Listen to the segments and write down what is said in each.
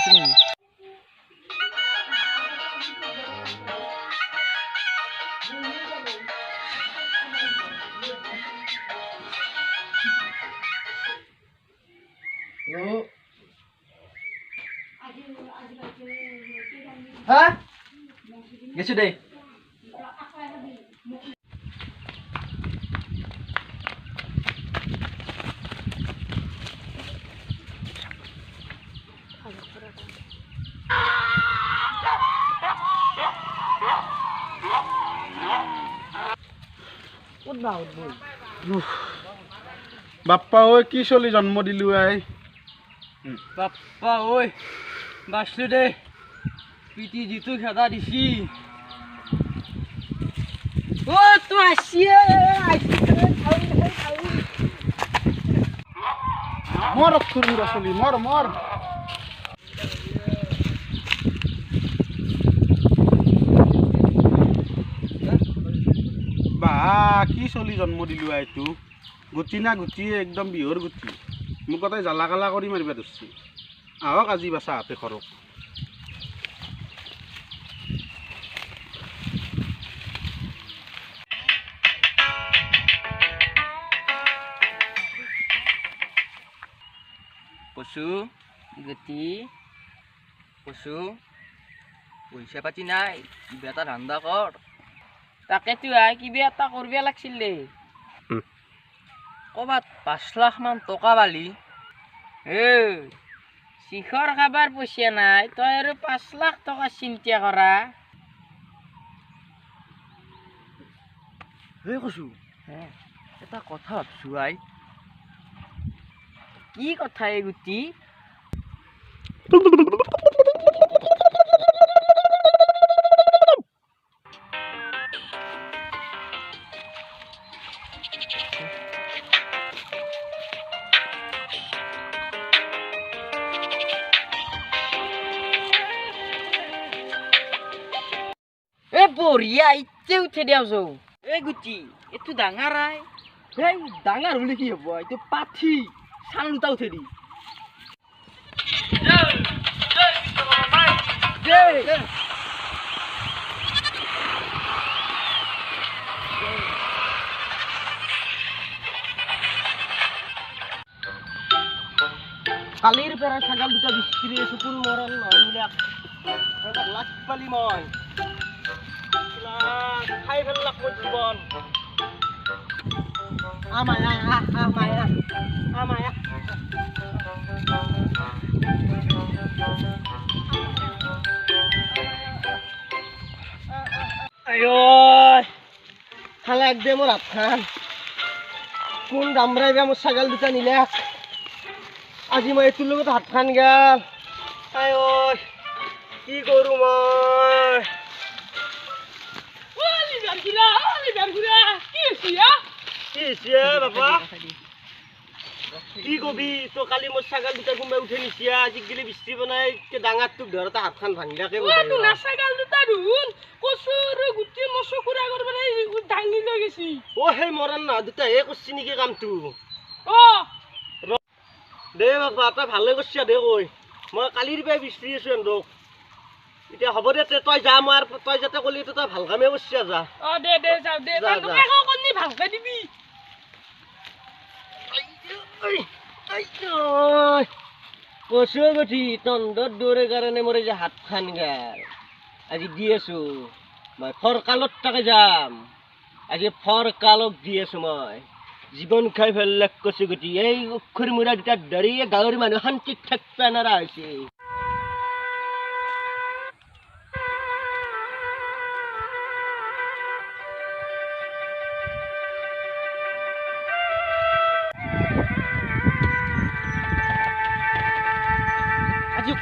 আছে নেকি হ্যাঁ গেছো দে বাপ্পা ঐ কি চলি জন্ম দিলো আই বাপ্পা ঐ বাঁচলো দে পিটি যিটো খেদা দিছি ও তো আসিয়ে মর খুড়া চলি মর মর বা কি চলি জন্ম দিলো আই তো গুটি না গুটি একদম বিহৰ গুটি মোক কটাই জ্বালা কালা কৰি মাৰিবা ধৰছি আহক আজি বাচা হাতে খৰক কচু গতি কচু পইচা পাতি নাই কিবা এটা ধান্দা কৰ তাকেতো আই কিবা এটা কৰিব লাগিছিল দে ক'ৰবাত 5 লাখ মান টকা পালি শিখৰ খাবাৰ পইচা নাই তই আৰু 5 লাখ টকা চিন্তা কৰা কচু এটা কথা ভাবছো আই কি কথা এই গুটি এ বঢ়িয়া ইতে উঠে দিয়াছো এই গুটি এইটো ডাঙৰ আই এই ডাঙৰ হ'লে কি হ'ব এইটো পাঠি চাং দুটা উঠে দি কালিৰ পৰা ছাগাল দুটা বিক্ৰী চকুৰ মৰণ নহ'লে লাখ পালি মই খাই পেলাক মোৰ জীৱন আমায়া আমায়া আমায়া আয়ো খালে একদম মোৰ হাতখান কোন দামৰাইবা মোৰ ছাগাল দুটা নিলে আজি মই এইটোৰ লগত হাতখান গেল আয়ো কি কৰোঁ মই বাবা কি কবি তো কালি মোৰ ছাগাল দুটা কোনোবাই উঠে নিছিয়া আজি গেলি বৃষ্টি বনাই ডাঙৰ তোক ধৰতে হাতখান ভাঙিলাকে ছাগাল দুটা ধুন কচুৰ গুটি মচু খুৰা কৰিব দাঙি লৈ গেছি সেই মৰণ নহয় দুটা হে কৰছি নেকি কামটো দে বাবা তই ভালে কৰছি দে কৈ মই কালিৰ পৰাই বিচাৰি আছো এন্দক এতিয়া হ'ব দে তই যা মই তই যাতে কলি তই ভাল কামে কৰছি যা দে দে যাও দে ভালকে দিবি কচু গুটি তন্দৰ দৌৰে কাৰণে মোৰ যে হাতখান গেল আজি দি আছো মই ফৰকালত তাকে যাম আজি ফৰকালক দি আছো মই জীৱন খাই ফেললাক কচু গুটি এই অক্ষৰ মূৰা দুটা ধৰি গাঁৱৰ মানুহ শান্তিত থাকিব নোৱাৰা হৈছে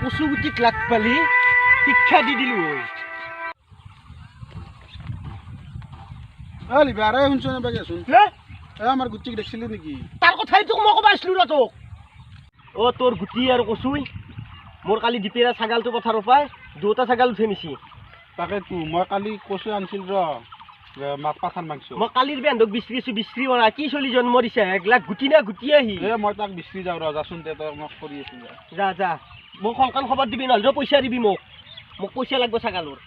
কচু গুটিক লাগ পালি শিক্ষা দি দিলো লিবাৰে শুনছো নে বাগেচোন আমাৰ গুটিক দেখিছিলি নেকি তাৰ কথাই তোক মই ক'ব আহিছিলো ৰ তোক তোৰ গুটি আৰু কচুই মোৰ কালি দিপেৰা ছাগালটো পথাৰৰ পাই দুটা ছাগাল উঠে নিছি তাকেতো মই কালি কচু আনিছিল মাছ পাঠান মাংস মই কালিৰ বেন্ধক বিচৰিছো বিচৰি বনা কি চলি জন্ম দিছে একলাখ গুটি না গুটি আহি মই তাক বিচৰি যাওঁ যাচোন তই মোক কৰি আছো যা যা মোক সোনকাল খবৰ দিবি নহ'লে পইচা দিবি মোক পইচা লাগিব ছাগালৰ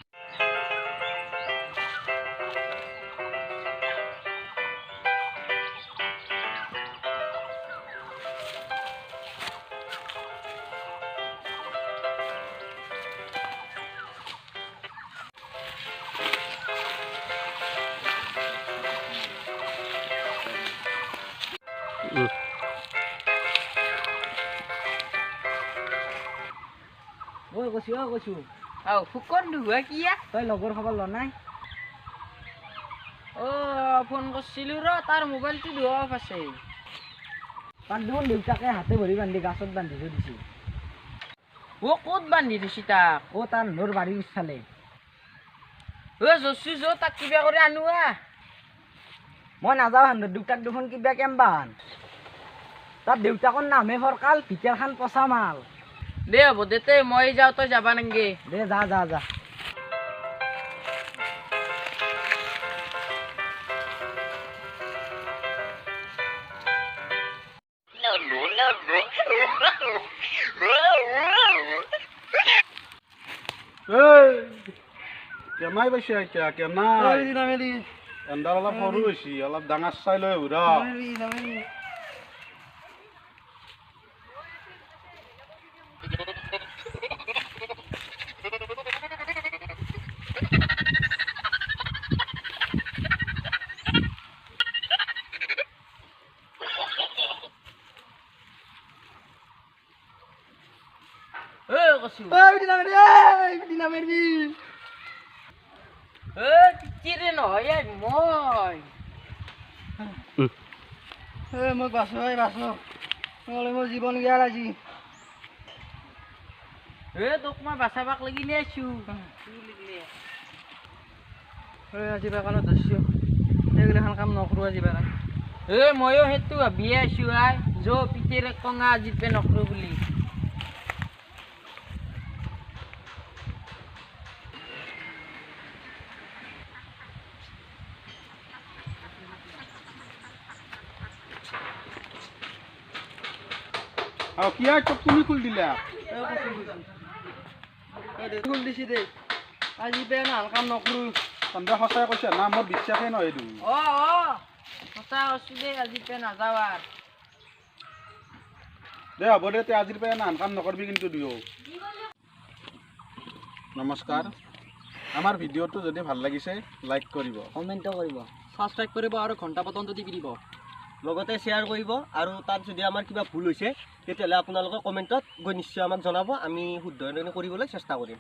কৈছো আও ফুকন দুহুৱা কিয়া তই লগৰ খবৰ ল নাই ফোন কৰিছিলো ৰ তাৰ মোবাইলটো ধোৱা অফ আছে তাক দেখোন দেউতাকে হাতে ভৰি বান্ধি গাছত বান্ধি থৈ দিছে ক'ত বান্ধি দিছি তাক তাৰ মোৰ বাৰীৰ পিছফালে জচু তাক কিবা কৰি আনোৱা মই নাযাওঁ সান্দৰ দেউতাক দেখোন কিবা কেম্বান তাৰ দেউতাকৰ নামে ফৰকাল ভিতৰখান পচা মাল দে হ'ব দে মই যাওঁ তই যাবা নেকি দে যা কেমাই পাইছে এতিয়া কেমাই এন্দাৰ অলপ সৰু হৈছে অলপ ডাঙৰ চাই লৈ ৰ চিৰে নহয় মই মই বাছো নহ'লে মোৰ জীৱন গেল আজি তোক মই বাচাবাক লাগি নি আছো আজি বাগানত ধৰিছো সেইগিলাখান কাম নকৰোঁ আজি বাগান ময়ো সেইটো ভাবিয়ে আছো আই পিতেৰে কঙা আজি পে নকৰো বুলি আৰু কি আৰু তোক তুমি খুলি দিলা খুল দিছি দে আজি পে ভাল কাম নকৰোঁ তন্দে সঁচাই কৈছে না মোৰ বিশ্বাসেই নহয় এইটো সঁচা কৈছো দেই আজি পে নাযাওঁ আৰু দে হ'ব দে তই আজিৰ পৰা নান কাম নকৰিবি কিন্তু দিও নমস্কাৰ আমাৰ ভিডিঅ'টো যদি ভাল লাগিছে লাইক কৰিব কমেণ্টো কৰিব সাবস্ক্ৰাইব কৰিব আৰু ঘণ্টা বটনটো টিপি দিব লগতে শ্বেয়াৰ কৰিব আৰু তাত যদি আমাৰ কিবা ভুল হৈছে তেতিয়াহ'লে আপোনালোকে কমেণ্টত গৈ নিশ্চয় আমাক জনাব আমি শুদ্ধ কৰিবলৈ চেষ্টা কৰিম